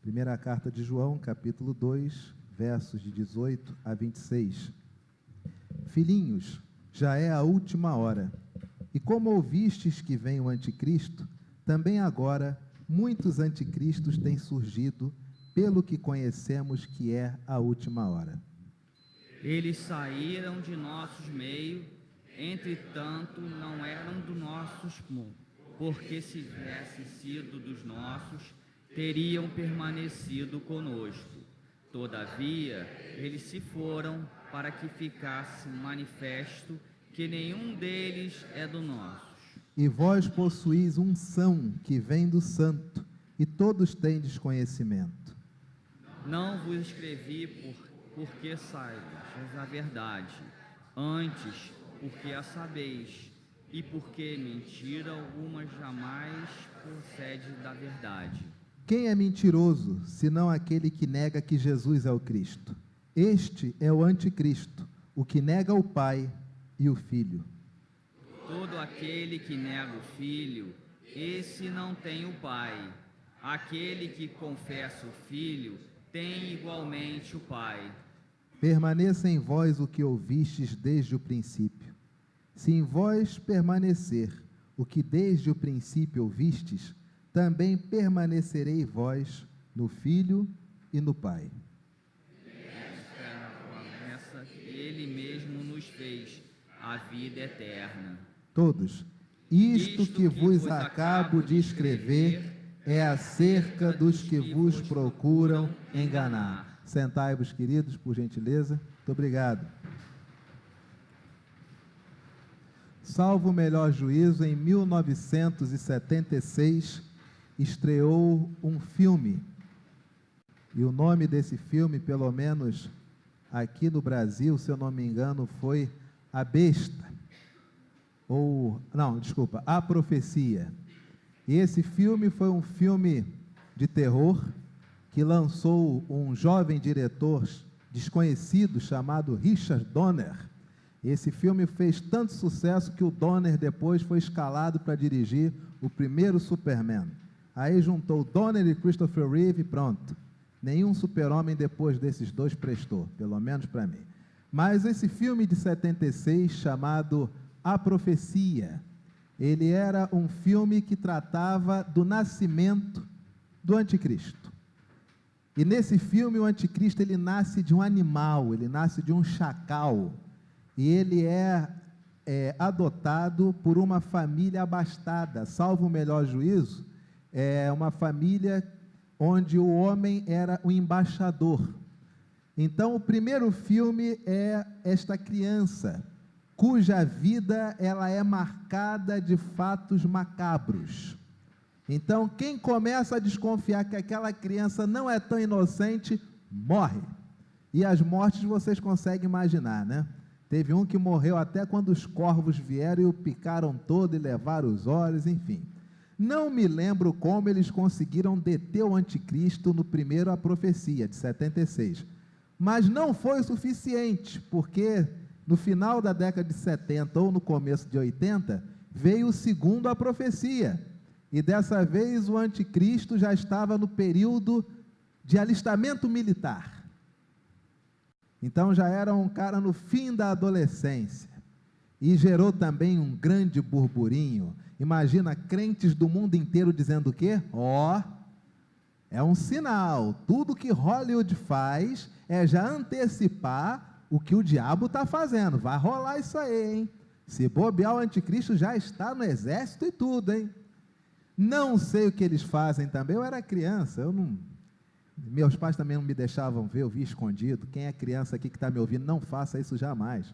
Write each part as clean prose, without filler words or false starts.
Primeira carta de João, capítulo 2, versos de 18 a 26. Filhinhos, já é a última hora, e como ouvistes que vem o anticristo, também agora muitos anticristos têm surgido, pelo que conhecemos que é a última hora. Eles saíram de nossos meio, entretanto não eram do nossos, porque se tivessem sido dos nossos, teriam permanecido conosco. Todavia, eles se foram para que ficasse manifesto que nenhum deles é do nosso. E vós possuís unção que vem do santo, e todos tendes conhecimento. Não vos escrevi porque saibas a verdade, antes porque a sabeis, e porque mentira alguma jamais procede da verdade. Quem é mentiroso, senão aquele que nega que Jesus é o Cristo? Este é o anticristo, o que nega o Pai e o Filho. Todo aquele que nega o Filho, esse não tem o Pai. Aquele que confessa o Filho, tem igualmente o Pai. Permaneça em vós o que ouvistes desde o princípio. Se em vós permanecer o que desde o princípio ouvistes, também permanecerei vós no Filho e no Pai. Esta é a promessa que Ele mesmo nos fez, a vida eterna. Todos. Isto que vos acabo de escrever é acerca dos que vos procuram enganar. Sentai-vos, queridos, por gentileza. Muito obrigado. Salvo o melhor juízo, em 1976, estreou um filme. E o nome desse filme, pelo menos aqui no Brasil, se eu não me engano, foi A Besta. A Profecia. E esse filme foi um filme de terror que lançou um jovem diretor desconhecido chamado Richard Donner. Esse filme fez tanto sucesso que o Donner depois foi escalado para dirigir o primeiro Superman. Aí juntou Donner e Christopher Reeve e pronto. Nenhum super-homem depois desses dois prestou, pelo menos para mim. Mas esse filme de 76, chamado A Profecia, ele era um filme que tratava do nascimento do anticristo. E nesse filme o anticristo ele nasce de um animal, ele nasce de um chacal, e ele é adotado por uma família abastada, salvo o melhor juízo, é uma família onde o homem era o embaixador. Então o primeiro filme é esta criança, cuja vida ela é marcada de fatos macabros. Então, quem começa a desconfiar que aquela criança não é tão inocente, morre. E as mortes vocês conseguem imaginar, né? Teve um que morreu até quando os corvos vieram e o picaram todo e levaram os olhos, enfim. Não me lembro como eles conseguiram deter o anticristo no primeiro A Profecia, de 76. Mas não foi o suficiente, porque no final da década de 70 ou no começo de 80, veio o segundo A Profecia. E dessa vez o anticristo já estava no período de alistamento militar. Então já era um cara no fim da adolescência. E gerou também um grande burburinho. Imagina crentes do mundo inteiro dizendo o quê? É um sinal. Tudo que Hollywood faz é já antecipar o que o diabo está fazendo. Vai rolar isso aí, hein? Se bobear, o anticristo já está no exército e tudo, hein? Não sei o que eles fazem também. Eu era criança, meus pais também não me deixavam ver, eu via escondido. Quem é criança aqui que está me ouvindo, não faça isso jamais.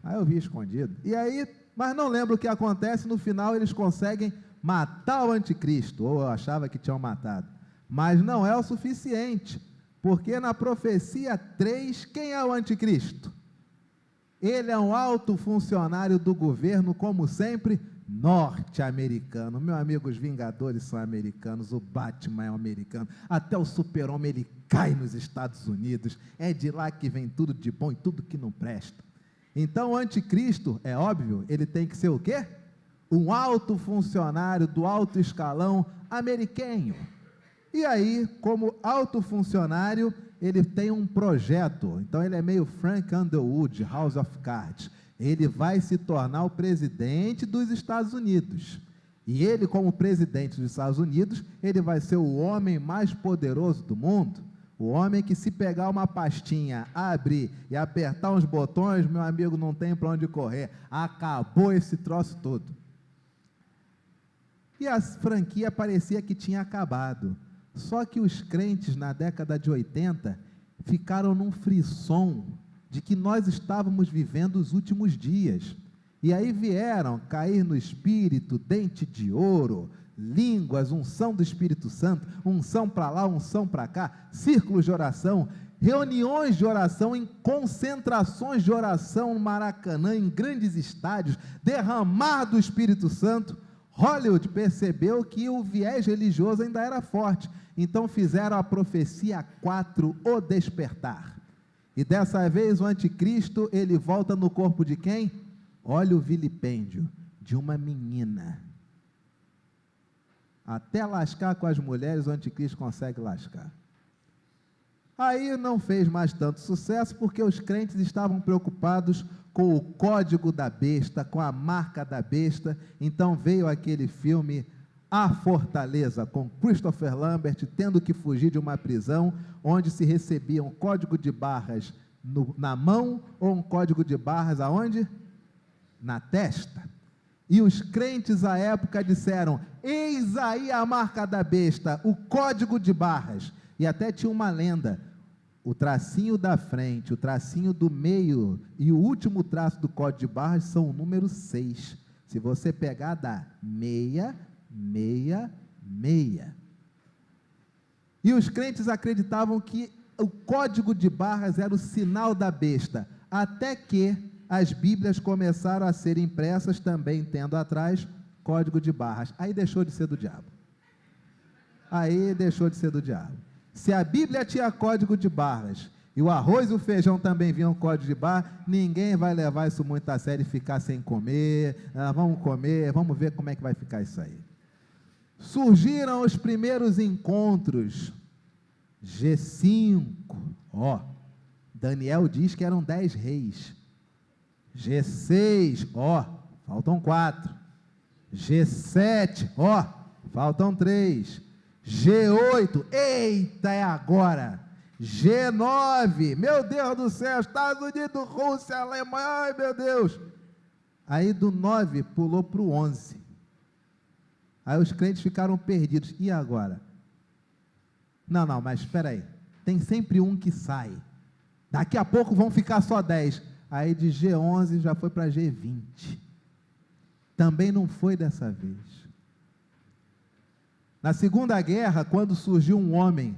Aí eu via escondido. E aí, mas não lembro o que acontece, no final eles conseguem matar o anticristo, ou eu achava que tinham matado. Mas não é o suficiente, porque na profecia 3, quem é o anticristo? Ele é um alto funcionário do governo, como sempre, norte-americano. Meu amigo, os Vingadores são americanos, o Batman é americano, até o Super-Homem ele cai nos Estados Unidos, é de lá que vem tudo de bom e tudo que não presta. Então o anticristo, é óbvio, ele tem que ser o quê? Um alto funcionário do alto escalão americano. E aí, como alto funcionário, ele tem um projeto. Então, ele é meio Frank Underwood, House of Cards. Ele vai se tornar o presidente dos Estados Unidos. E ele, como presidente dos Estados Unidos, ele vai ser o homem mais poderoso do mundo. O homem que, se pegar uma pastinha, abrir e apertar uns botões, meu amigo, não tem para onde correr. Acabou esse troço todo. E a franquia parecia que tinha acabado. Só que os crentes, na década de 80, ficaram num frisson de que nós estávamos vivendo os últimos dias. E aí vieram cair no Espírito, dente de ouro, línguas, unção do Espírito Santo, unção para lá, unção para cá, círculos de oração, reuniões de oração, em concentrações de oração no Maracanã, em grandes estádios, derramar do Espírito Santo. Hollywood percebeu que o viés religioso ainda era forte, então fizeram a profecia 4, o despertar. E dessa vez o anticristo, ele volta no corpo de quem? Olha o vilipêndio, de uma menina. Até lascar com as mulheres, o anticristo consegue lascar. Aí não fez mais tanto sucesso, porque os crentes estavam preocupados com o código da besta, com a marca da besta. Então veio aquele filme A Fortaleza, com Christopher Lambert tendo que fugir de uma prisão, onde se recebia um código de barras na mão, ou um código de barras aonde? Na testa. E os crentes à época disseram: eis aí a marca da besta, o código de barras. E até tinha uma lenda: o tracinho da frente, o tracinho do meio e o último traço do código de barras são o número 6. Se você pegar, dá 666. E os crentes acreditavam que o código de barras era o sinal da besta, até que as Bíblias começaram a ser impressas também tendo atrás código de barras. Aí deixou de ser do diabo. Se a Bíblia tinha código de barras e o arroz e o feijão também vinham código de barras, ninguém vai levar isso muito a sério e ficar sem comer. Vamos comer, vamos ver como é que vai ficar isso aí. Surgiram os primeiros encontros. G5, Daniel diz que eram 10 reis. G6, faltam 4. G7, faltam 3. G8, eita, é agora. G9, meu Deus do céu, Estados Unidos, Rússia, Alemanha, ai meu Deus. Aí do 9 pulou para o 11. Aí os crentes ficaram perdidos. E agora? Não, mas espera aí. Tem sempre um que sai. Daqui a pouco vão ficar só 10. Aí de G11 já foi para G20. Também não foi dessa vez. Na Segunda Guerra, quando surgiu um homem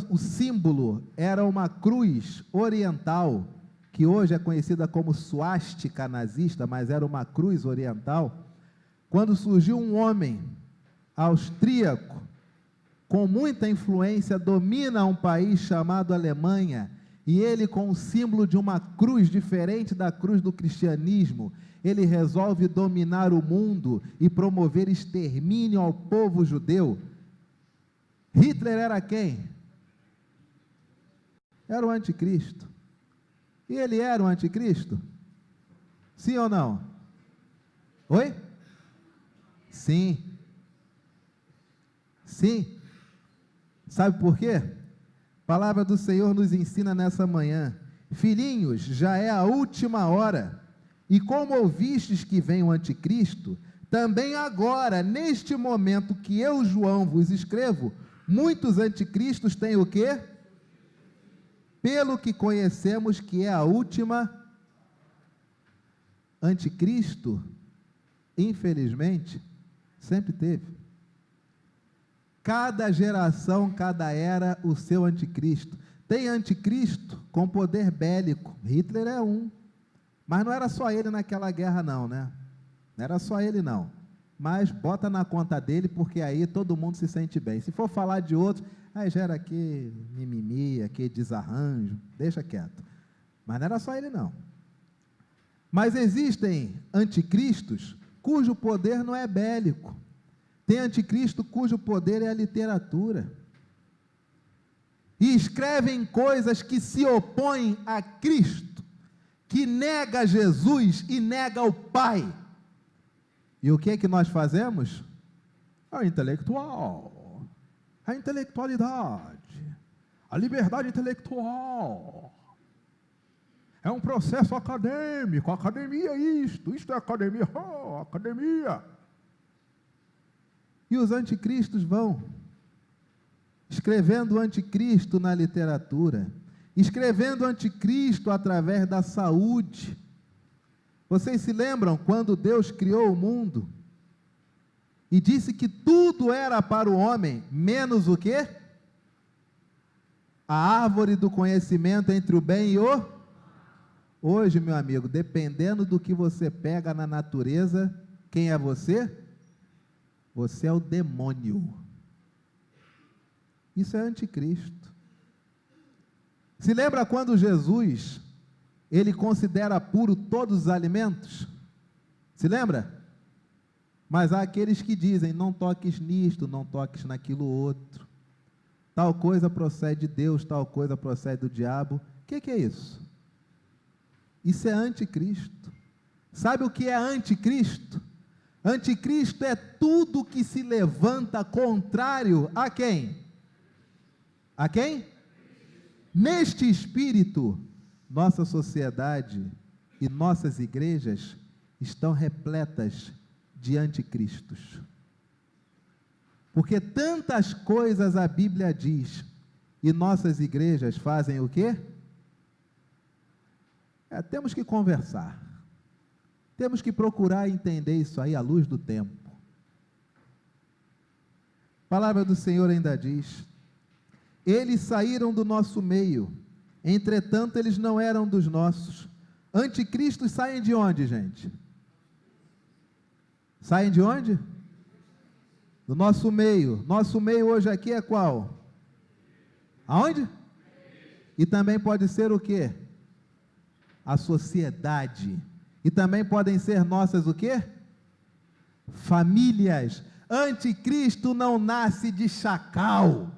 o símbolo era uma cruz oriental, que hoje é conhecida como suástica nazista, mas era uma cruz oriental. Quando surgiu um homem austríaco, com muita influência, domina um país chamado Alemanha, e ele, com o símbolo de uma cruz diferente da cruz do cristianismo, ele resolve dominar o mundo e promover extermínio ao povo judeu. Hitler era quem? Era o anticristo. E ele era o anticristo? Sim ou não? Oi? Sim. Sim. Sabe por quê? A palavra do Senhor nos ensina nessa manhã: filhinhos, já é a última hora, e como ouvistes que vem o anticristo, também agora, neste momento que eu, João, vos escrevo, muitos anticristos têm o quê? Pelo que conhecemos que é a última. Anticristo, infelizmente, sempre teve. Cada geração, cada era, o seu anticristo. Tem anticristo com poder bélico. Hitler é um. Mas não era só ele naquela guerra não, né? Não era só ele não. Mas bota na conta dele, porque aí todo mundo se sente bem. Se for falar de outros, aí gera aqui mimimi, aqui desarranjo, deixa quieto. Mas não era só ele não. Mas existem anticristos cujo poder não é bélico. Tem anticristo cujo poder é a literatura. e escrevem coisas que se opõem a Cristo, que nega Jesus e nega o Pai. E o que é que nós fazemos? É o intelectual, a intelectualidade, a liberdade intelectual. É um processo acadêmico, academia é isto é academia, academia. E os anticristos vão escrevendo o anticristo na literatura, escrevendo o anticristo através da saúde. Vocês se lembram quando Deus criou o mundo e disse que tudo era para o homem, menos o quê? A árvore do conhecimento entre o bem e o... Hoje, meu amigo, dependendo do que você pega na natureza, quem é você? Você é o demônio. Isso é anticristo. Se lembra quando Jesus, ele considera puro todos os alimentos? Se lembra? Mas há aqueles que dizem, não toques nisto, não toques naquilo outro. Tal coisa procede de Deus, tal coisa procede do diabo. O que é isso? Isso é anticristo. Sabe o que é anticristo? Anticristo é tudo que se levanta contrário a quem? A quem? Neste espírito, nossa sociedade e nossas igrejas estão repletas de anticristos. Porque tantas coisas a Bíblia diz, e nossas igrejas fazem o quê? Temos que conversar. Temos que procurar entender isso aí à luz do tempo. A palavra do Senhor ainda diz: eles saíram do nosso meio, entretanto eles não eram dos nossos. Anticristos saem de onde, gente? Saem de onde? Do nosso meio. Nosso meio hoje aqui é qual? Aonde? E também pode ser o quê? A sociedade. E também podem ser nossas o quê? Famílias. Anticristo não nasce de chacal.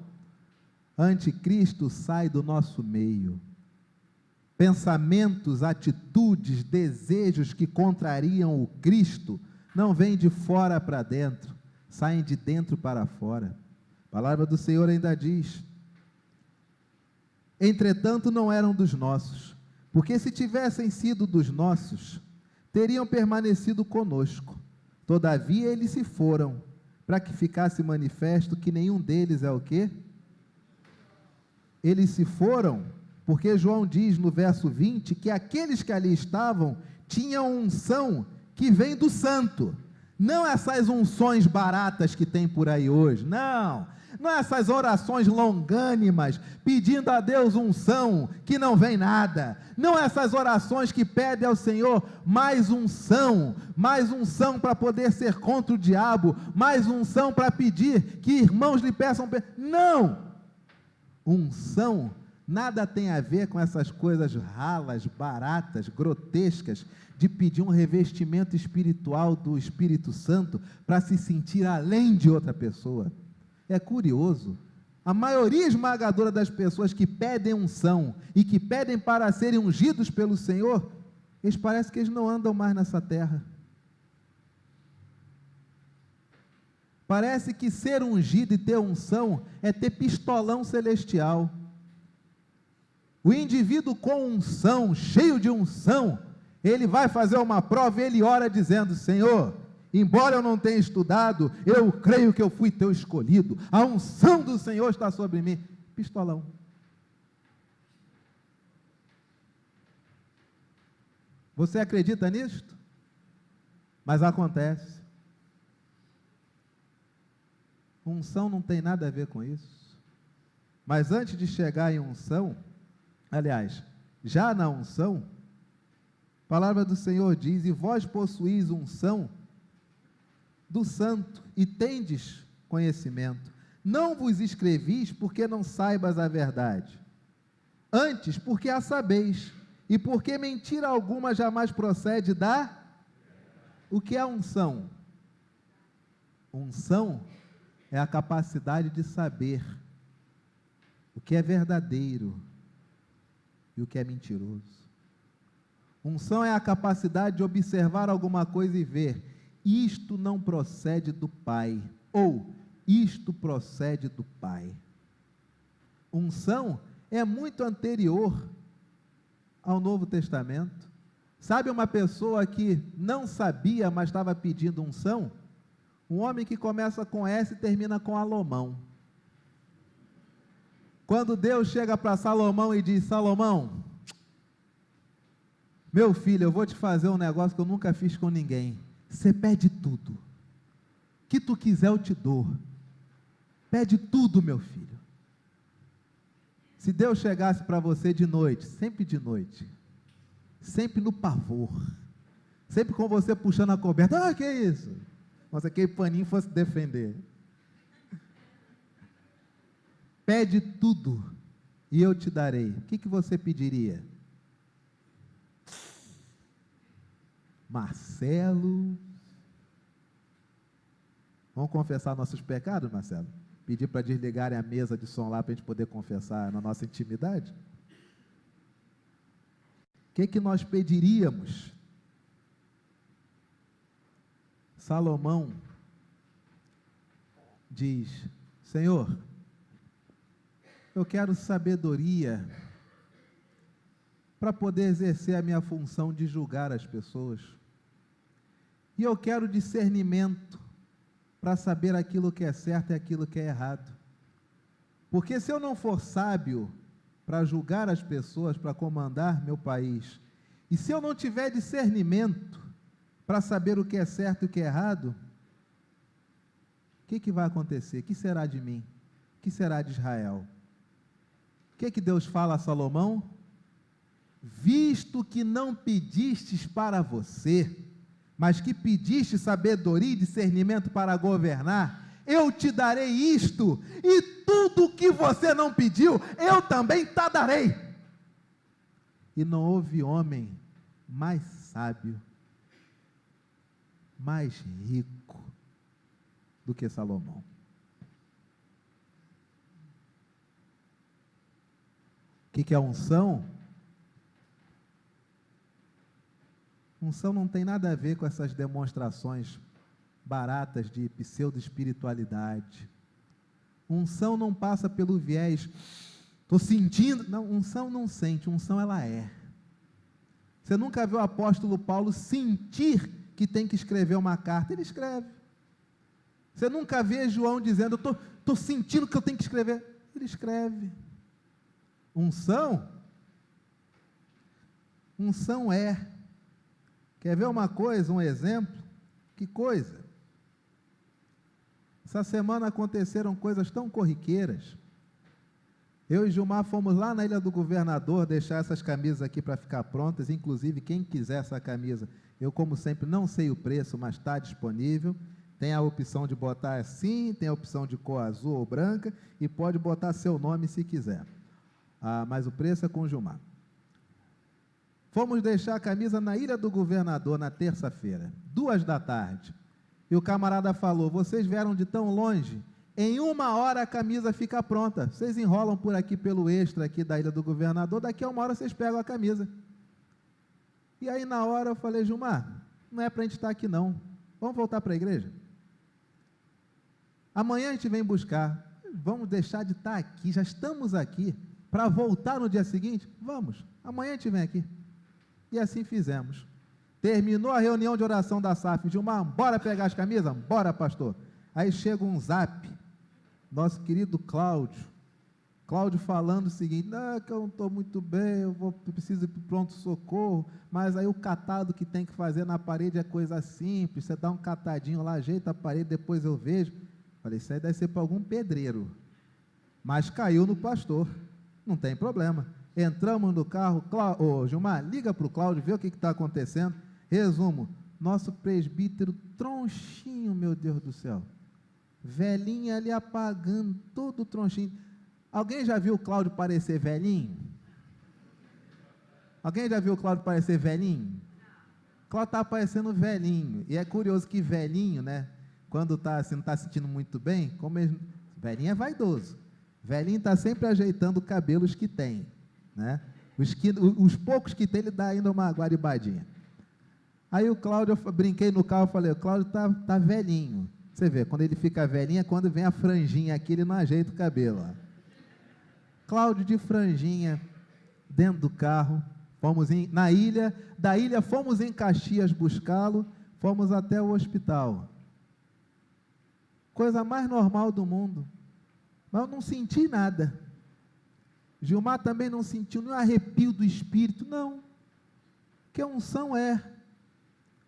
Anticristo sai do nosso meio. Pensamentos, atitudes, desejos que contrariam o Cristo não vêm de fora para dentro, saem de dentro para fora. A palavra do Senhor ainda diz: entretanto não eram dos nossos, porque se tivessem sido dos nossos, teriam permanecido conosco. Todavia eles se foram, para que ficasse manifesto que nenhum deles é o quê? Eles se foram, porque João diz no verso 20, que aqueles que ali estavam, tinham unção que vem do santo, não essas unções baratas que tem por aí hoje, não essas orações longânimas, pedindo a Deus unção, que não vem nada, não essas orações que pedem ao Senhor mais unção para poder ser contra o diabo, mais unção para pedir que irmãos lhe peçam, não, unção nada tem a ver com essas coisas ralas, baratas, grotescas, de pedir um revestimento espiritual do Espírito Santo, para se sentir além de outra pessoa. É curioso, a maioria esmagadora das pessoas que pedem unção, e que pedem para serem ungidos pelo Senhor, eles parecem que eles não andam mais nessa terra. Parece que ser ungido e ter unção, é ter pistolão celestial. O indivíduo com unção, cheio de unção, ele vai fazer uma prova e ele ora dizendo: Senhor, embora eu não tenha estudado, eu creio que eu fui teu escolhido, a unção do Senhor está sobre mim. Pistolão. Você acredita nisto? Mas acontece. Unção não tem nada a ver com isso. Mas antes de chegar em unção, aliás, já na unção, a palavra do Senhor diz: e vós possuís unção do santo, e tendes conhecimento. Não vos escrevis porque não saibas a verdade, antes porque a sabeis, e porque mentira alguma jamais procede da... O que é unção? Unção é a capacidade de saber. o que é verdadeiro e o que é mentiroso. Unção é a capacidade de observar alguma coisa e ver, isto não procede do Pai, ou isto procede do Pai. Unção é muito anterior ao Novo Testamento. Sabe uma pessoa que não sabia, mas estava pedindo unção? Um homem que começa com S e termina com Salomão. Quando Deus chega para Salomão e diz: Salomão, meu filho, eu vou te fazer um negócio que eu nunca fiz com ninguém. Você pede tudo. O que tu quiser eu te dou. Pede tudo, meu filho. Se Deus chegasse para você de noite, sempre no pavor, sempre com você puxando a coberta, que é isso? Mas aquele paninho fosse defender. Pede tudo e eu te darei. O que você pediria? Marcelo, vamos confessar nossos pecados, Marcelo? Pedir para desligarem a mesa de som lá para a gente poder confessar na nossa intimidade? O que nós pediríamos? Salomão diz: Senhor, eu quero sabedoria para poder exercer a minha função de julgar as pessoas. E eu quero discernimento para saber aquilo que é certo e aquilo que é errado. Porque se eu não for sábio para julgar as pessoas, para comandar meu país, e se eu não tiver discernimento para saber o que é certo e o que é errado, o que vai acontecer? O que será de mim? O que será de Israel? O que Deus fala a Salomão? Visto que não pedistes para você, mas que pediste sabedoria e discernimento para governar, eu te darei isto, e tudo que você não pediu, eu também te darei. E não houve homem mais sábio, mais rico do que Salomão. O que é unção? Unção não tem nada a ver com essas demonstrações baratas de pseudo-espiritualidade. Unção não passa pelo viés, estou sentindo. Não, unção não sente, unção ela é. Você nunca viu o apóstolo Paulo sentir que tem que escrever uma carta? Ele escreve. Você nunca vê João dizendo: estou sentindo que eu tenho que escrever. Ele escreve. Unção é. Quer ver uma coisa, um exemplo? Que coisa? Essa semana aconteceram coisas tão corriqueiras. Eu e Gilmar fomos lá na Ilha do Governador deixar essas camisas aqui para ficar prontas. Inclusive, quem quiser essa camisa, eu, como sempre, não sei o preço, mas está disponível. Tem a opção de botar assim, tem a opção de cor azul ou branca, e pode botar seu nome se quiser. Mas o preço é com o Gilmar. Fomos deixar a camisa na Ilha do Governador na terça-feira, 14h. E o camarada falou: vocês vieram de tão longe, em 1 hora a camisa fica pronta. Vocês enrolam por aqui pelo extra aqui da Ilha do Governador, daqui a 1 hora vocês pegam a camisa. E aí na hora eu falei: Gilmar, não é para a gente estar aqui não, vamos voltar para a igreja? Amanhã a gente vem buscar. Vamos deixar de estar aqui, já estamos aqui, para voltar no dia seguinte? Vamos, amanhã a gente vem aqui. E assim fizemos. Terminou a reunião de oração da SAF. Gilmar, bora pegar as camisas? Bora, pastor. Aí chega um zap, nosso querido Cláudio falando o seguinte: não, que eu não estou muito bem, eu preciso ir para o pronto-socorro, mas aí o catado que tem que fazer na parede é coisa simples, você dá um catadinho lá, ajeita a parede, depois eu vejo. Falei: isso aí deve ser para algum pedreiro, mas caiu no pastor, não tem problema. Entramos no carro, Gilmar, liga para o Cláudio, vê o que está acontecendo. Resumo: nosso presbítero tronchinho, meu Deus do céu, velhinho ali apagando, todo tronchinho. Alguém já viu o Cláudio parecer velhinho? Alguém já viu o Cláudio parecer velhinho? O Cláudio está parecendo velhinho, e é curioso que velhinho, né, quando assim, não está sentindo muito bem, velhinho é vaidoso. Velhinho está sempre ajeitando cabelos que tem, né? Os poucos que tem, ele dá ainda uma guaribadinha. Aí o Cláudio, eu brinquei no carro, falei, o Cláudio tá velhinho. Você vê, quando ele fica velhinho, é quando vem a franjinha aqui, ele não ajeita o cabelo. Ó. Cláudio de franjinha, dentro do carro, na ilha, da ilha fomos em Caxias buscá-lo, fomos até o hospital. Coisa mais normal do mundo. Mas eu não senti nada. Gilmar também não sentiu nenhum arrepio do espírito, não. Que a unção é.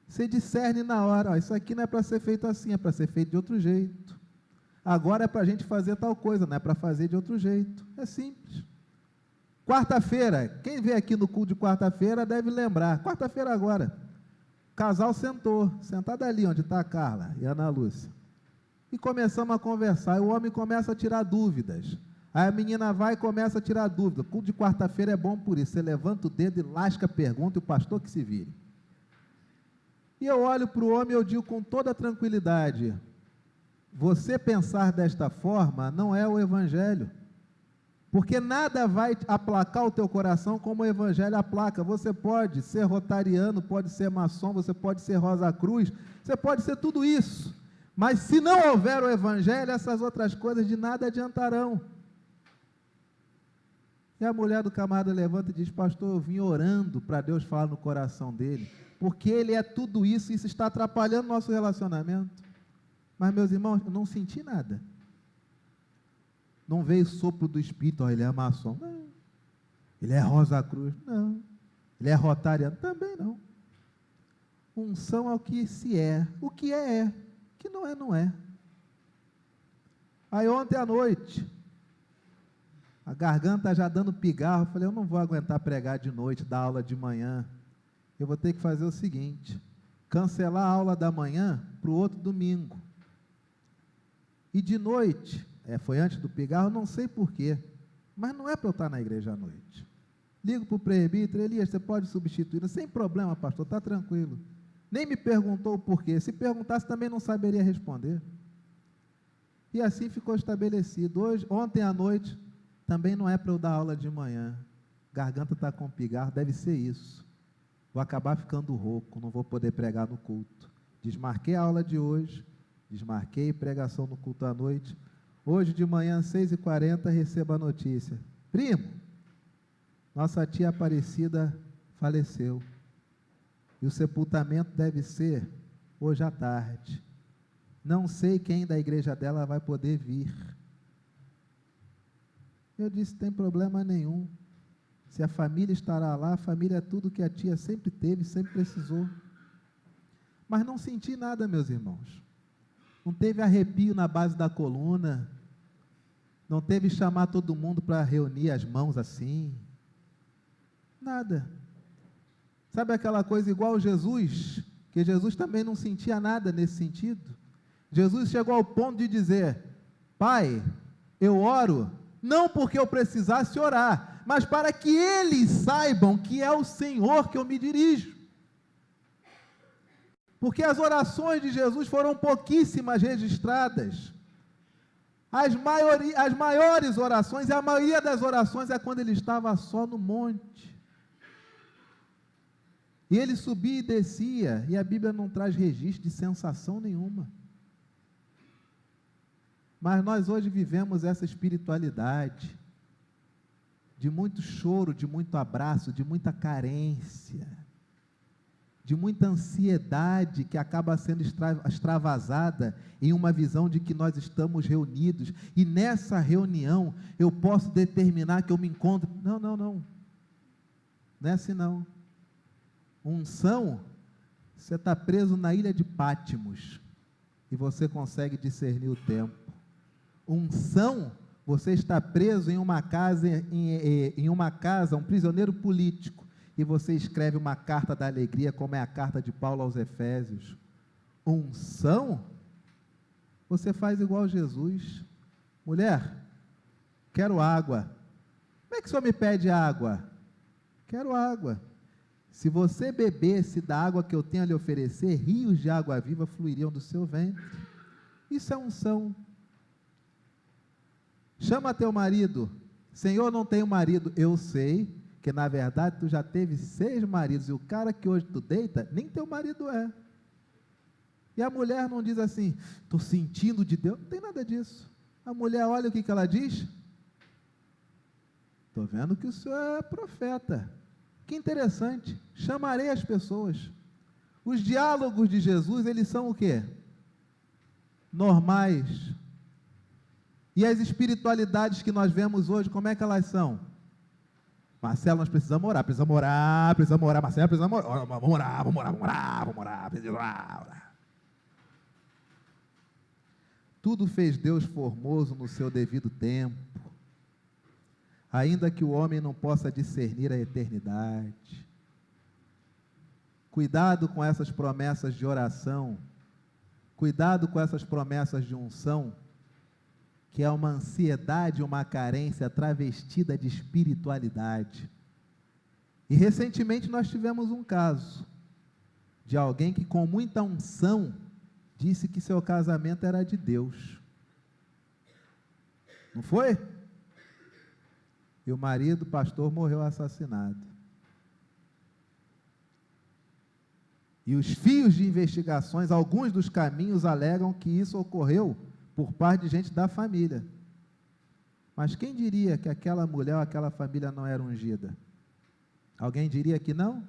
Você discerne na hora, ó, isso aqui não é para ser feito assim, é para ser feito de outro jeito. Agora é para a gente fazer tal coisa, não é para fazer de outro jeito. É simples. Quarta-feira, quem veio aqui no culto de quarta-feira deve lembrar. Quarta-feira agora, o casal sentado ali onde está a Carla e a Ana Lúcia. E começamos a conversar, e o homem começa a tirar dúvidas. Aí a menina vai e começa a tirar dúvida. O culto de quarta-feira é bom por isso. Você levanta o dedo e lasca a pergunta, e o pastor que se vire. E eu olho para o homem e eu digo com toda tranquilidade, você pensar desta forma não é o evangelho. Porque nada vai aplacar o teu coração como o evangelho aplaca. Você pode ser rotariano, pode ser maçom, você pode ser Rosa Cruz, você pode ser tudo isso. Mas se não houver o evangelho, essas outras coisas de nada adiantarão. E a mulher do camarada levanta e diz, pastor, eu vim orando para Deus falar no coração dele, porque ele é tudo isso e isso está atrapalhando o nosso relacionamento. Mas, meus irmãos, eu não senti nada. Não veio sopro do Espírito, ele é maçom. Não. Ele é Rosa Cruz. Não. Ele é rotariano. Também não. Unção é o que se é. O que é. O que não é, não é. Aí ontem à noite, a garganta já dando pigarro, eu falei, eu não vou aguentar pregar de noite, dar aula de manhã. Eu vou ter que fazer o seguinte, cancelar a aula da manhã para o outro domingo. E de noite, foi antes do pigarro, não sei porquê, mas não é para eu estar na igreja à noite. Ligo para o presbítero, Elias, você pode substituir? Sem problema, pastor, está tranquilo. Nem me perguntou o porquê, se perguntasse também não saberia responder. E assim ficou estabelecido. Ontem à noite, também não é para eu dar aula de manhã, garganta está com pigarro, deve ser isso. Vou acabar ficando rouco, não vou poder pregar no culto. Desmarquei a aula de hoje, desmarquei pregação no culto à noite. Hoje de manhã, 6h40, recebo a notícia. Primo, nossa tia Aparecida faleceu. E o sepultamento deve ser hoje à tarde. Não sei quem da igreja dela vai poder vir. Eu disse, tem problema nenhum. Se a família estará lá, a família é tudo que a tia sempre teve, sempre precisou. Mas não senti nada, meus irmãos. Não teve arrepio na base da coluna. Não teve chamar todo mundo para reunir as mãos assim. Nada. Sabe aquela coisa igual Jesus? Que Jesus também não sentia nada nesse sentido. Jesus chegou ao ponto de dizer, Pai, eu oro, não porque eu precisasse orar, mas para que eles saibam que é o Senhor que eu me dirijo. Porque as orações de Jesus foram pouquíssimas registradas. As maiores orações, e a maioria das orações é quando ele estava só no monte. E ele subia e descia, e a Bíblia não traz registro de sensação nenhuma. Mas nós hoje vivemos essa espiritualidade, de muito choro, de muito abraço, de muita carência, de muita ansiedade que acaba sendo extravasada em uma visão de que nós estamos reunidos, e nessa reunião eu posso determinar que eu me encontro. Não. Não é assim não. Unção, você está preso na ilha de Pátimos, e você consegue discernir o tempo. Unção, você está preso em uma casa, um prisioneiro político, e você escreve uma carta da alegria, como é a carta de Paulo aos Efésios. Unção, você faz igual Jesus. Mulher, quero água. Como é que o senhor me pede água? Quero água. Se você bebesse da água que eu tenho a lhe oferecer, rios de água viva fluiriam do seu ventre. Isso é unção. Chama teu marido. Senhor, não tenho marido. Eu sei que na verdade tu já teve 6 maridos, e o cara que hoje tu deita, nem teu marido é. E a mulher não diz assim, estou sentindo de Deus, não tem nada disso. A mulher olha o que ela diz, estou vendo que o senhor é profeta, que interessante, chamarei as pessoas. Os diálogos de Jesus, eles são o quê? Normais. E as espiritualidades que nós vemos hoje, como é que elas são? Marcelo, nós precisamos orar, Marcelo, precisamos orar, vamos orar, precisamos orar. Tudo fez Deus formoso no seu devido tempo, ainda que o homem não possa discernir a eternidade. Cuidado com essas promessas de oração, cuidado com essas promessas de unção, que é uma ansiedade, uma carência travestida de espiritualidade. E recentemente nós tivemos um caso de alguém que com muita unção disse que seu casamento era de Deus. Não foi? E o marido, pastor, morreu assassinado. E os fios de investigações, alguns dos caminhos alegam que isso ocorreu por parte de gente da família. Mas quem diria que aquela mulher ou aquela família não era ungida? Alguém diria que não?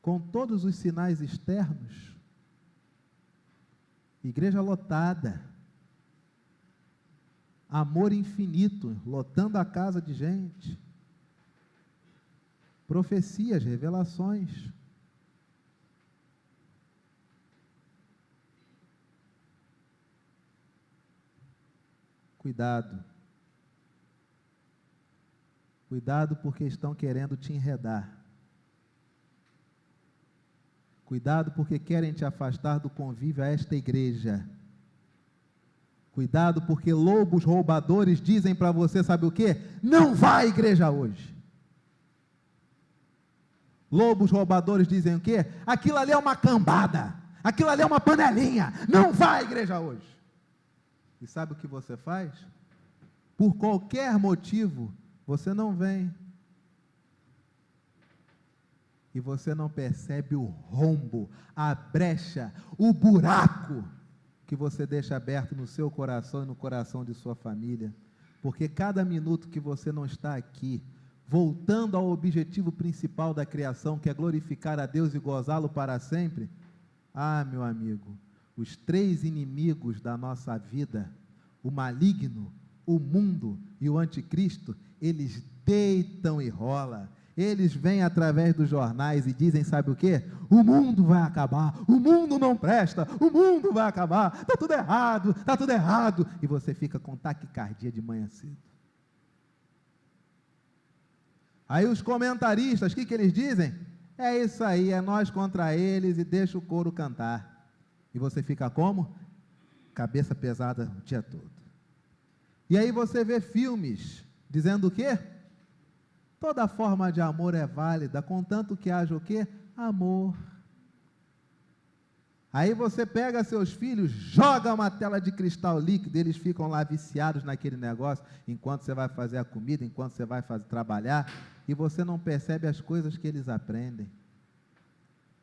Com todos os sinais externos, igreja lotada, amor infinito, lotando a casa de gente, profecias, revelações. Cuidado. Cuidado porque estão querendo te enredar. Cuidado porque querem te afastar do convívio a esta igreja. Cuidado porque lobos roubadores dizem para você, sabe o quê? Não vá à igreja hoje. Lobos roubadores dizem o quê? Aquilo ali é uma cambada, aquilo ali é uma panelinha, não vá à igreja hoje. E sabe o que você faz? Por qualquer motivo, você não vem. E você não percebe o rombo, a brecha, o buraco que você deixa aberto no seu coração e no coração de sua família. Porque cada minuto que você não está aqui, voltando ao objetivo principal da criação, que é glorificar a Deus e gozá-lo para sempre, meu amigo, os 3 inimigos da nossa vida, o maligno, o mundo e o anticristo, eles deitam e rolam. Eles vêm através dos jornais e dizem, sabe o quê? O mundo vai acabar, o mundo não presta, o mundo vai acabar, está tudo errado, está tudo errado. E você fica com taquicardia de manhã cedo. Aí os comentaristas, o que eles dizem? É isso aí, é nós contra eles e deixa o coro cantar. E você fica como? Cabeça pesada o dia todo. E aí você vê filmes dizendo o quê? Toda forma de amor é válida, contanto que haja o quê? Amor. Aí você pega seus filhos, joga uma tela de cristal líquido, eles ficam lá viciados naquele negócio, enquanto você vai fazer a comida, enquanto você vai trabalhar, e você não percebe as coisas que eles aprendem.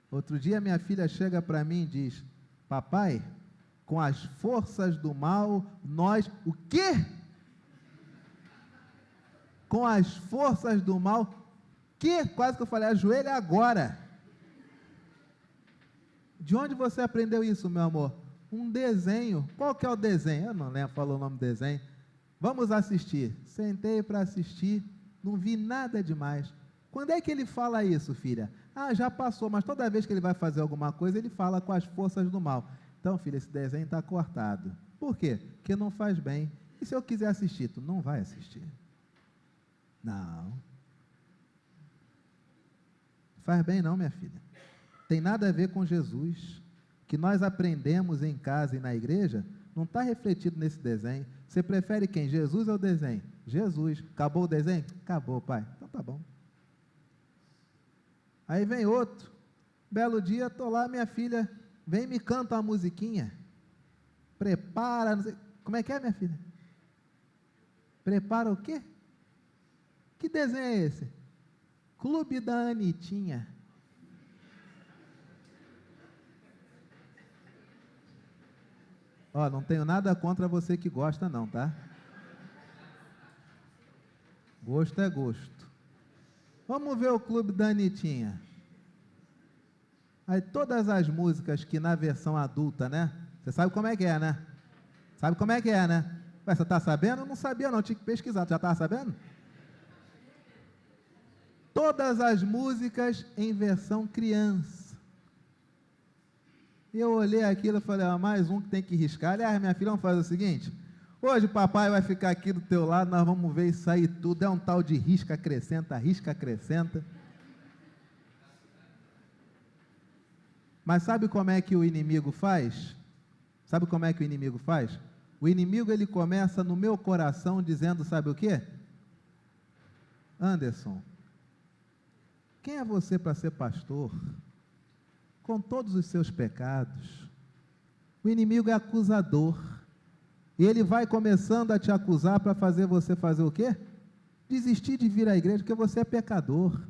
Outro dia minha filha chega para mim e diz, papai, com as forças do mal, nós, o quê? Com as forças do mal, que? Quase que eu falei, ajoelha agora. De onde você aprendeu isso, meu amor? Um desenho. Qual que é o desenho? Eu não lembro, falou o nome do desenho. Vamos assistir. Sentei para assistir, não vi nada demais. Quando é que ele fala isso, filha? Já passou, mas toda vez que ele vai fazer alguma coisa, ele fala com as forças do mal. Então, filha, esse desenho está cortado. Por quê? Porque não faz bem. E se eu quiser assistir? Tu não vai assistir. Não. Faz bem não, minha filha. Tem nada a ver com Jesus. O que nós aprendemos em casa e na igreja, não está refletido nesse desenho. Você prefere quem? Jesus ou o desenho? Jesus. Acabou o desenho? Acabou, pai. Então tá bom. Aí vem outro. Belo dia, estou lá, minha filha, vem e me canta uma musiquinha. Prepara, não sei. Como é que é, minha filha? Prepara o quê? Que desenho é esse? Clube da Anitinha. Ó, não tenho nada contra você que gosta não, tá? Gosto é gosto. Vamos ver o Clube da Anitinha. Aí todas as músicas que na versão adulta, né? Você sabe como é que é, né? Sabe como é que é, né? Ué, você está sabendo? Eu não sabia não, tinha que pesquisar. Já estava sabendo? Todas as músicas em versão criança. Eu olhei aquilo e falei, mais um que tem que riscar. Aliás, minha filha, vamos fazer o seguinte, hoje o papai vai ficar aqui do teu lado, nós vamos ver isso aí tudo, é um tal de risca, acrescenta, risca, acrescenta. Mas sabe como é que o inimigo faz? Sabe como é que o inimigo faz? O inimigo, ele começa no meu coração dizendo, sabe o quê? Anderson, quem é você para ser pastor? Com todos os seus pecados. O inimigo é acusador. E ele vai começando a te acusar para fazer você fazer o quê? Desistir de vir à igreja, porque você é pecador.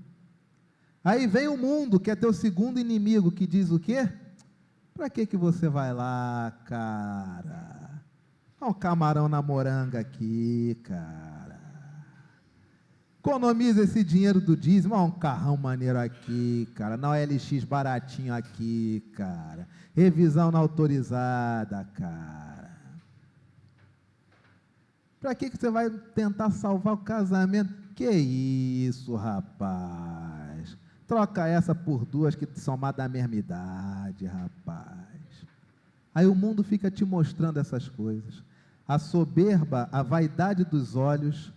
Aí vem o mundo, que é teu segundo inimigo, que diz o quê? Para que você vai lá, cara? Olha um camarão na moranga aqui, cara. Economiza esse dinheiro do dízimo, olha um carrão maneiro aqui, cara. Na OLX baratinho aqui, cara. Revisão na autorizada, cara. Para que você vai tentar salvar o casamento? Que isso, rapaz. Troca essa por duas que são mais da mesma idade, rapaz. Aí o mundo fica te mostrando essas coisas. A soberba, a vaidade dos olhos,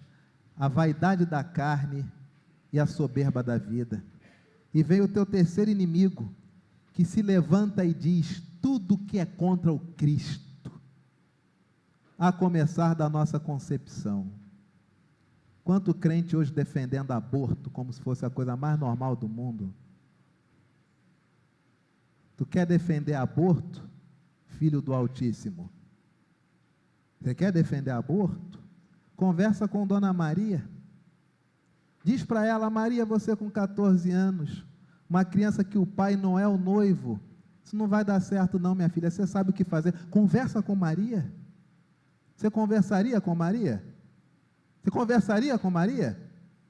a vaidade da carne e a soberba da vida. E vem o teu terceiro inimigo, que se levanta e diz tudo que é contra o Cristo, a começar da nossa concepção. Quanto crente hoje defendendo aborto como se fosse a coisa mais normal do mundo? Tu quer defender aborto, filho do Altíssimo? Você quer defender aborto? Conversa com Dona Maria. Diz para ela, Maria, você com 14 anos, uma criança que o pai não é o noivo, isso não vai dar certo não, minha filha, você sabe o que fazer. Conversa com Maria. Você conversaria com Maria? Você conversaria com Maria?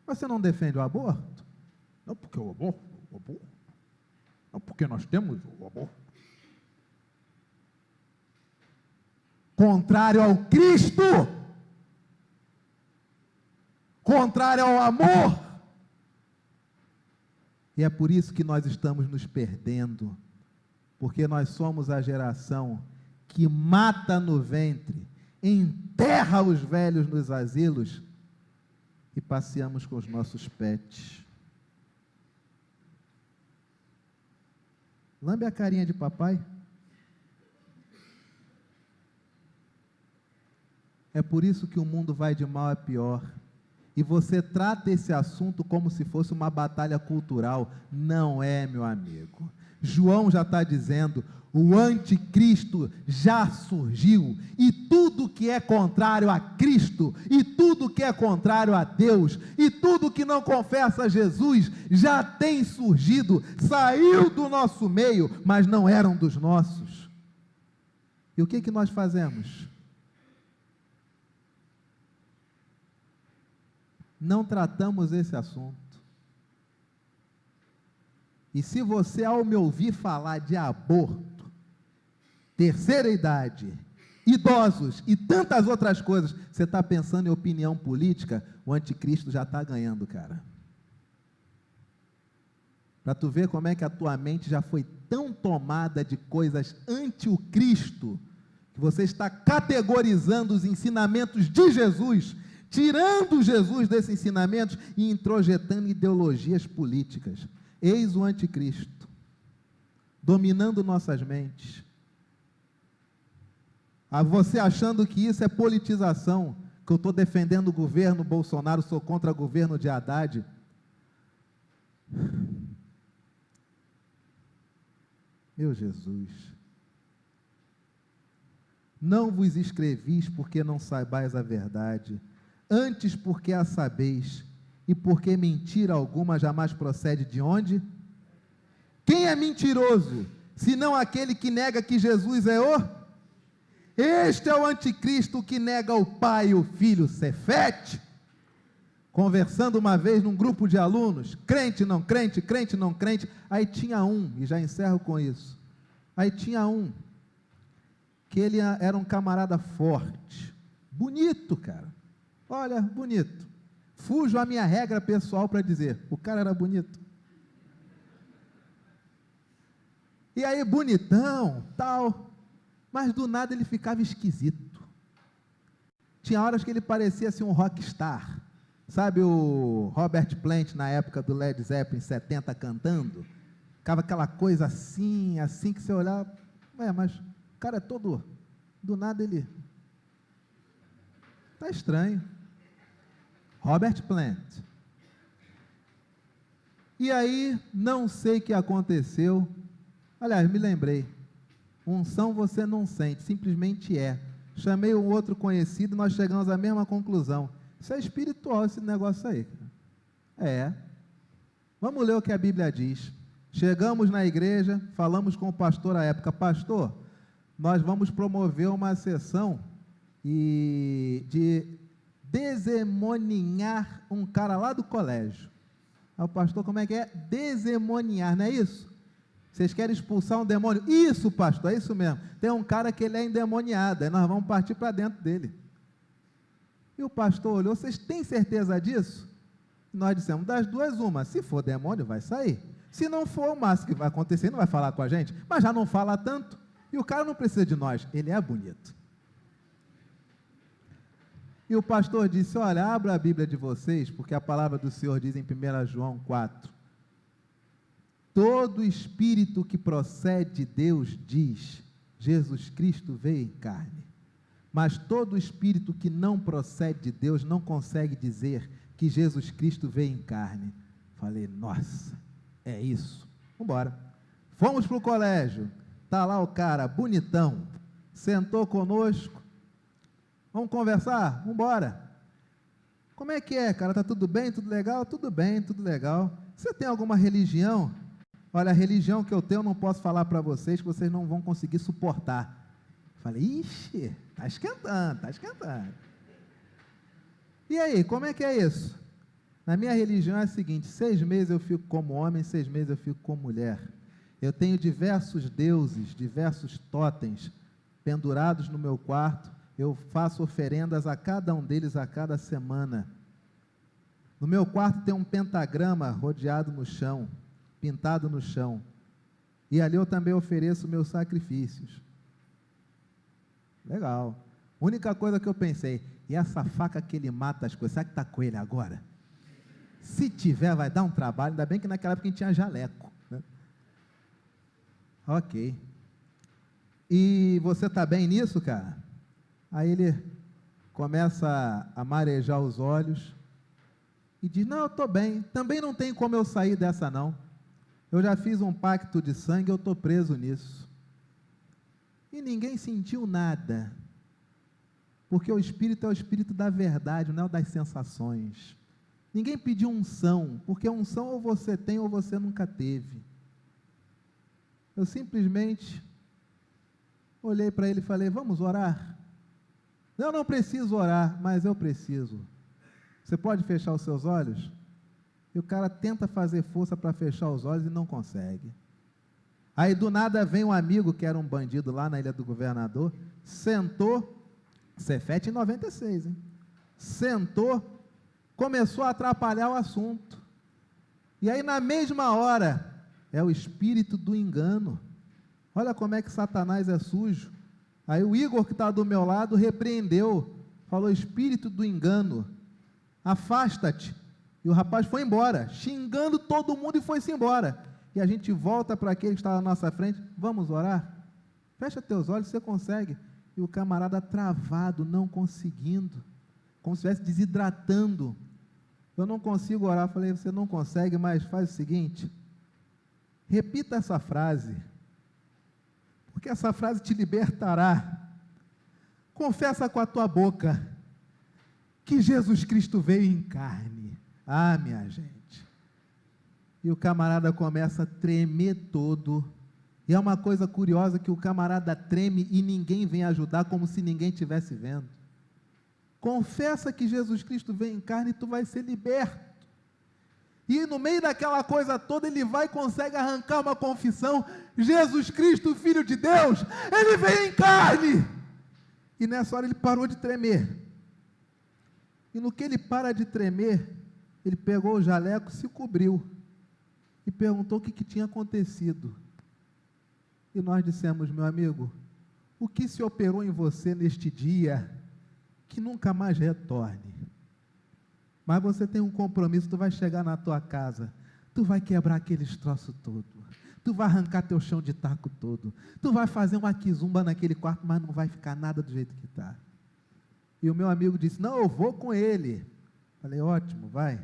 Você não defende o aborto? Não, porque o aborto. Não, porque nós temos o aborto. Contrário ao Cristo, contrário ao amor. E é por isso que nós estamos nos perdendo, porque nós somos a geração que mata no ventre, enterra os velhos nos asilos e passeamos com os nossos pets. Lambe a carinha de papai. É por isso que o mundo vai de mal a pior. E você trata esse assunto como se fosse uma batalha cultural. Não é, meu amigo. João já está dizendo, o anticristo já surgiu, e tudo que é contrário a Cristo, e tudo que é contrário a Deus, e tudo que não confessa Jesus, já tem surgido, saiu do nosso meio, mas não eram dos nossos. E o que nós fazemos? Não tratamos esse assunto. E se você, ao me ouvir falar de aborto, terceira idade, idosos e tantas outras coisas, você está pensando em opinião política, o anticristo já está ganhando, cara. Para tu ver como é que a tua mente já foi tão tomada de coisas anti o Cristo, que você está categorizando os ensinamentos de Jesus, tirando Jesus desses ensinamentos e introjetando ideologias políticas. Eis o anticristo, dominando nossas mentes. Você achando que isso é politização, que eu estou defendendo o governo Bolsonaro, sou contra o governo de Haddad. Meu Jesus. Não vos escrevis porque não saibais a verdade, antes porque a sabeis, e porque mentira alguma jamais procede de onde? Quem é mentiroso, senão aquele que nega que Jesus é o? Este é o anticristo que nega o Pai e o Filho, Cefete. Conversando uma vez num grupo de alunos, crente, não crente, aí tinha um, e já encerro com isso, aí tinha um, que ele era um camarada forte, bonito, cara, olha, bonito, fujo a minha regra pessoal para dizer, o cara era bonito, e aí bonitão, tal, mas do nada ele ficava esquisito, tinha horas que ele parecia assim um rockstar, sabe o Robert Plant na época do Led Zeppelin 70 cantando, ficava aquela coisa assim que você olhava, mas o cara é todo, do nada ele, está estranho, Robert Plant, e aí, não sei o que aconteceu, aliás, me lembrei, unção você não sente, simplesmente é, chamei um outro conhecido, nós chegamos à mesma conclusão, isso é espiritual esse negócio aí, é, vamos ler o que a Bíblia diz, chegamos na igreja, falamos com o pastor à época, pastor, nós vamos promover uma sessão de desemoninhar um cara lá do colégio, aí o pastor, como é que é? Desemoninhar, não é isso? Vocês querem expulsar um demônio? Isso, pastor, é isso mesmo, tem um cara que ele é endemoniado, aí nós vamos partir para dentro dele, e o pastor olhou, vocês têm certeza disso? E nós dissemos, das duas uma, se for demônio vai sair, se não for, o máximo que vai acontecer, não vai falar com a gente, mas já não fala tanto, e o cara não precisa de nós, ele é bonito. E o pastor disse, olha, abra a Bíblia de vocês, porque a palavra do Senhor diz em 1 João 4, todo espírito que procede de Deus diz, Jesus Cristo veio em carne, mas todo espírito que não procede de Deus não consegue dizer que Jesus Cristo veio em carne. Falei, nossa, é isso, vamos embora. Fomos para o colégio, está lá o cara, bonitão, sentou conosco, vamos conversar? Vamos embora. Como é que é, cara? Está tudo bem, tudo legal? Tudo bem, tudo legal. Você tem alguma religião? Olha, a religião que eu tenho eu não posso falar para vocês, que vocês não vão conseguir suportar. Falei, ixi, está esquentando, está esquentando. E aí, como é que é isso? Na minha religião é a seguinte, 6 meses eu fico como homem, 6 meses eu fico como mulher. Eu tenho diversos deuses, diversos totens pendurados no meu quarto, eu faço oferendas a cada um deles a cada semana. No meu quarto tem um pentagrama rodeado no chão, pintado no chão, e ali eu também ofereço meus sacrifícios. Legal. Única coisa que eu pensei, e essa faca que ele mata as coisas, será que está com ele agora? Se tiver, vai dar um trabalho, ainda bem que naquela época a gente tinha jaleco, né? Ok. E você está bem nisso, cara? Aí ele começa a marejar os olhos e diz, não, eu estou bem, também não tem como eu sair dessa não, eu já fiz um pacto de sangue, eu estou preso nisso. E ninguém sentiu nada, porque o Espírito é o Espírito da verdade, não é o das sensações. Ninguém pediu unção, porque unção ou você tem ou você nunca teve. Eu simplesmente olhei para ele e falei, vamos orar? Eu não preciso orar, mas eu preciso. Você pode fechar os seus olhos? E o cara tenta fazer força para fechar os olhos e não consegue. Aí do nada vem um amigo que era um bandido lá na Ilha do Governador, sentou, Cefete em 96, hein? Sentou, começou a atrapalhar o assunto. E aí na mesma hora, é o espírito do engano. Olha como é que Satanás é sujo. Aí o Igor que está do meu lado repreendeu, falou, espírito do engano, afasta-te. E o rapaz foi embora, xingando todo mundo e foi-se embora. E a gente volta para aquele que está na nossa frente, vamos orar? Fecha teus olhos, você consegue. E o camarada travado, não conseguindo, como se estivesse desidratando. Eu não consigo orar. Falei, você não consegue, mas faz o seguinte, repita essa frase, porque essa frase te libertará. Confessa com a tua boca que Jesus Cristo veio em carne. Ah, minha gente. E o camarada começa a tremer todo. E é uma coisa curiosa que o camarada treme e ninguém vem ajudar, como se ninguém estivesse vendo. Confessa que Jesus Cristo veio em carne e tu vai ser liberto. E no meio daquela coisa toda, ele vai e consegue arrancar uma confissão: Jesus Cristo, Filho de Deus, ele veio em carne. E nessa hora ele parou de tremer. E no que ele para de tremer, ele pegou o jaleco, se cobriu e perguntou o que tinha acontecido. E nós dissemos: meu amigo, o que se operou em você neste dia que nunca mais retorne? Mas você tem um compromisso, tu vai chegar na tua casa, tu vai quebrar aqueles troços todo, tu vai arrancar teu chão de taco todo, tu vai fazer uma quizumba naquele quarto, mas não vai ficar nada do jeito que está. E o meu amigo disse: não, eu vou com ele. Falei: ótimo, vai.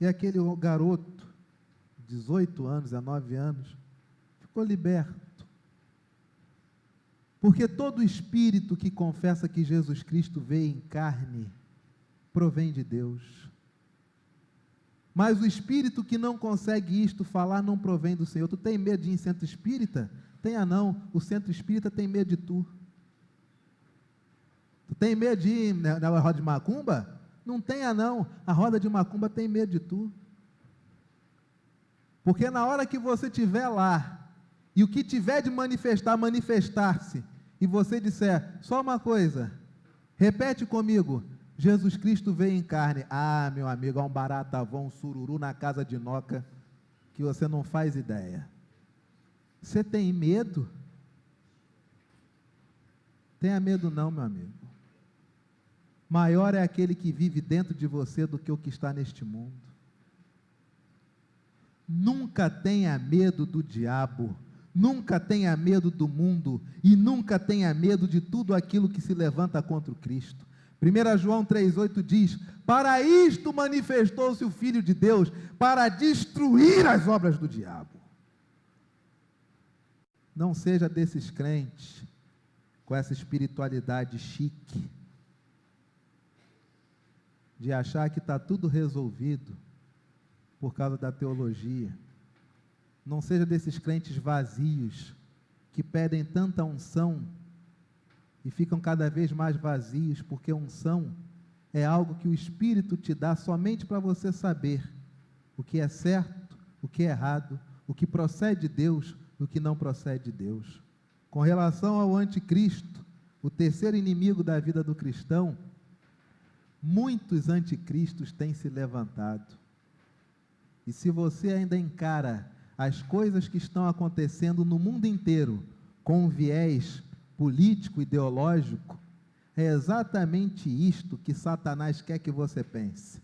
E aquele garoto, 18 anos, 19 anos, ficou liberto. Porque todo espírito que confessa que Jesus Cristo veio em carne, provém de Deus. Mas o espírito que não consegue isto falar, não provém do Senhor. Tu tem medo de ir em centro espírita? Tenha não, o centro espírita tem medo de tu. Tu tem medo de ir na roda de macumba? Não tenha não, a roda de macumba tem medo de tu. Porque na hora que você estiver lá, e o que tiver de manifestar-se, e você disser só uma coisa, repete comigo: Jesus Cristo veio em carne. Ah, meu amigo, há um baratavão, um sururu na casa de Noca, que você não faz ideia. Você tem medo? Tenha medo não, meu amigo. Maior é aquele que vive dentro de você do que o que está neste mundo. Nunca tenha medo do diabo, nunca tenha medo do mundo, e nunca tenha medo de tudo aquilo que se levanta contra o Cristo. 1 João 3,8 diz: para isto manifestou-se o Filho de Deus, para destruir as obras do diabo. Não seja desses crentes com essa espiritualidade chique, de achar que está tudo resolvido por causa da teologia. Não seja desses crentes vazios, que pedem tanta unção e ficam cada vez mais vazios, porque unção é algo que o Espírito te dá somente para você saber o que é certo, o que é errado, o que procede de Deus, o que não procede de Deus. Com relação ao anticristo, o terceiro inimigo da vida do cristão, muitos anticristos têm se levantado. E se você ainda encara as coisas que estão acontecendo no mundo inteiro com um viés político, ideológico, é exatamente isto que Satanás quer que você pense,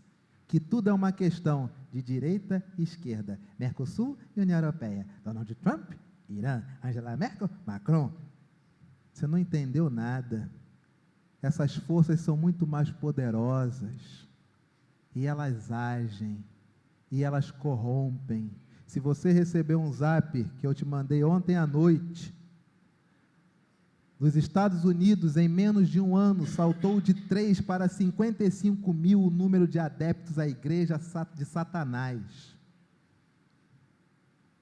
que tudo é uma questão de direita e esquerda, Mercosul e União Europeia, Donald Trump, Irã, Angela Merkel, Macron. Você não entendeu nada. Essas forças são muito mais poderosas, e elas agem, e elas corrompem. Se você recebeu um zap que eu te mandei ontem à noite, nos Estados Unidos, em menos de um ano, saltou de 3 para 55 mil o número de adeptos à igreja de Satanás.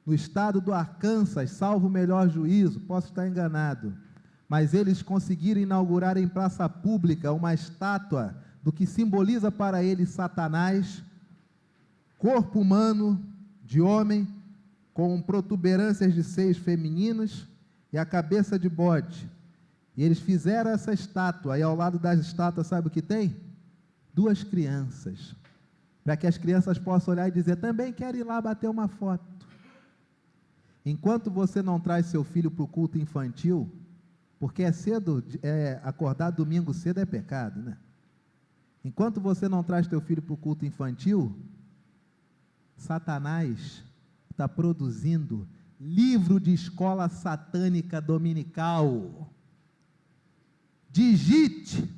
No estado do Arkansas, salvo o melhor juízo, posso estar enganado, mas eles conseguiram inaugurar em praça pública uma estátua do que simboliza para eles Satanás, corpo humano de homem, com protuberâncias de seios femininos e a cabeça de bode. E eles fizeram essa estátua, e ao lado das estátuas, sabe o que tem? 2 crianças, para que as crianças possam olhar e dizer: também quero ir lá bater uma foto. Enquanto você não traz seu filho para o culto infantil, porque acordar domingo cedo é pecado, né? Enquanto você não traz teu filho para o culto infantil, Satanás está produzindo livro de escola satânica dominical. Digite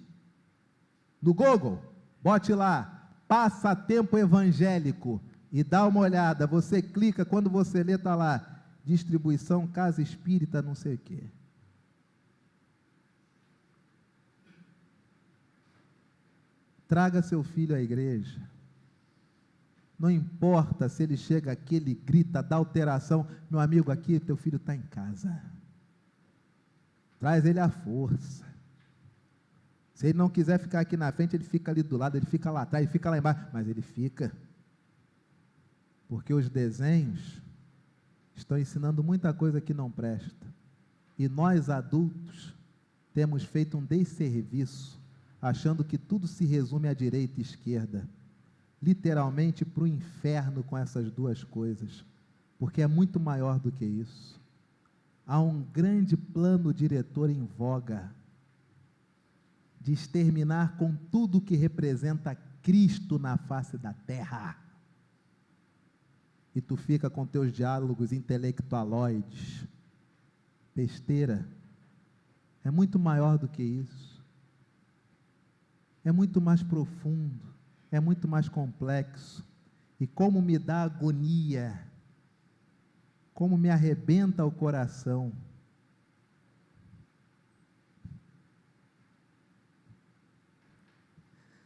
no Google, bote lá, passatempo evangélico, e dá uma olhada. Você clica, quando você lê, está lá, distribuição Casa Espírita não sei o quê. Traga seu filho à igreja. Não importa se ele chega aqui, ele grita, dá alteração. Meu amigo, aqui teu filho está em casa. Traz ele à força. Se ele não quiser ficar aqui na frente, ele fica ali do lado, ele fica lá atrás, ele fica lá embaixo. Mas ele fica. Porque os desenhos estão ensinando muita coisa que não presta. E nós adultos temos feito um desserviço, achando que tudo se resume à direita e esquerda. Literalmente para o inferno com essas duas coisas, porque é muito maior do que isso. Há um grande plano diretor em voga, de exterminar com tudo que representa Cristo na face da terra. E tu fica com teus diálogos intelectualoides, besteira. É muito maior do que isso. É muito mais profundo, é muito mais complexo. E como me dá agonia, como me arrebenta o coração.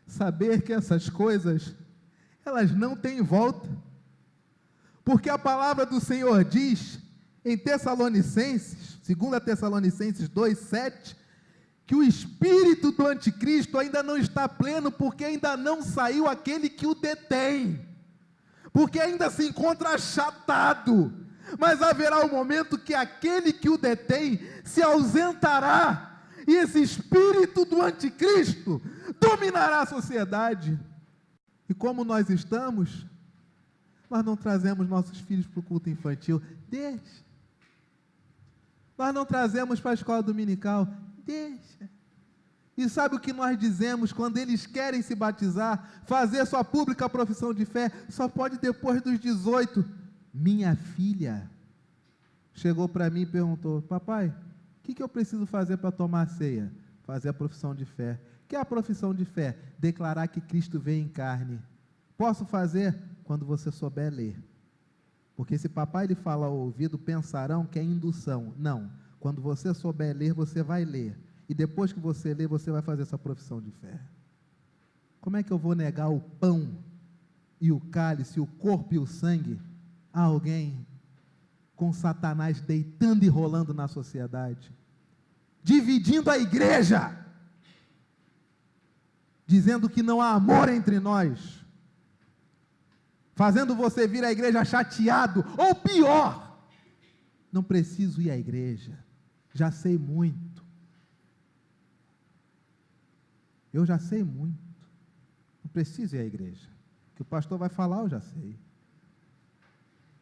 Saber que essas coisas, elas não têm volta. Porque a palavra do Senhor diz, em Tessalonicenses, 2 Tessalonicenses 2:7, que o espírito do anticristo ainda não está pleno, porque ainda não saiu aquele que o detém, porque ainda se encontra achatado, mas haverá um momento que aquele que o detém se ausentará, e esse espírito do anticristo dominará a sociedade. E como nós estamos, nós não trazemos nossos filhos para o culto infantil, deixa. Nós não trazemos para a escola dominical, deixa. E sabe o que nós dizemos quando eles querem se batizar, fazer sua pública profissão de fé? Só pode depois dos 18. Minha filha chegou para mim e perguntou: papai, o que eu preciso fazer para tomar a ceia? Fazer a profissão de fé. O que é a profissão de fé? Declarar que Cristo veio em carne. Posso fazer? Quando você souber ler. Porque se papai lhe fala ao ouvido, pensarão que é indução. Não. Quando você souber ler, você vai ler. E depois que você ler, você vai fazer essa profissão de fé. Como é que eu vou negar o pão e o cálice, o corpo e o sangue a alguém com Satanás deitando e rolando na sociedade? Dividindo a igreja. Dizendo que não há amor entre nós. Fazendo você vir à igreja chateado, ou pior, não preciso ir à igreja, já sei muito. Eu já sei muito, não preciso ir à igreja. O que o pastor vai falar, eu já sei.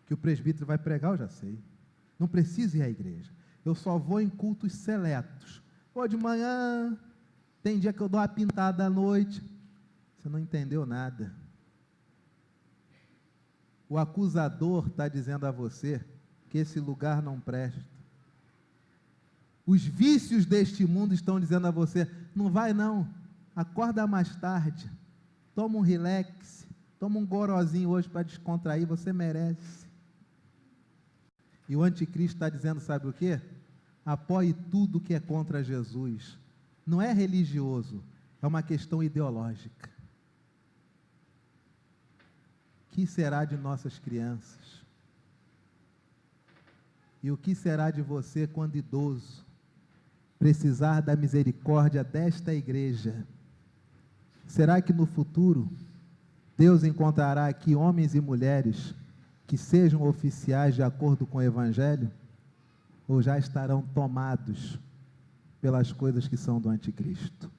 O que o presbítero vai pregar, eu já sei. Não preciso ir à igreja. Eu só vou em cultos seletos. Ou de manhã, tem dia que eu dou uma pintada à noite. Você não entendeu nada. O acusador está dizendo a você que esse lugar não presta. Os vícios deste mundo estão dizendo a você: não vai não, acorda mais tarde, toma um relax, toma um gorozinho hoje para descontrair, você merece. E o anticristo está dizendo, sabe o quê? Apoie tudo que é contra Jesus. Não é religioso, é uma questão ideológica. O que será de nossas crianças? E o que será de você quando idoso precisar da misericórdia desta igreja? Será que no futuro Deus encontrará aqui homens e mulheres que sejam oficiais de acordo com o Evangelho? Ou já estarão tomados pelas coisas que são do anticristo?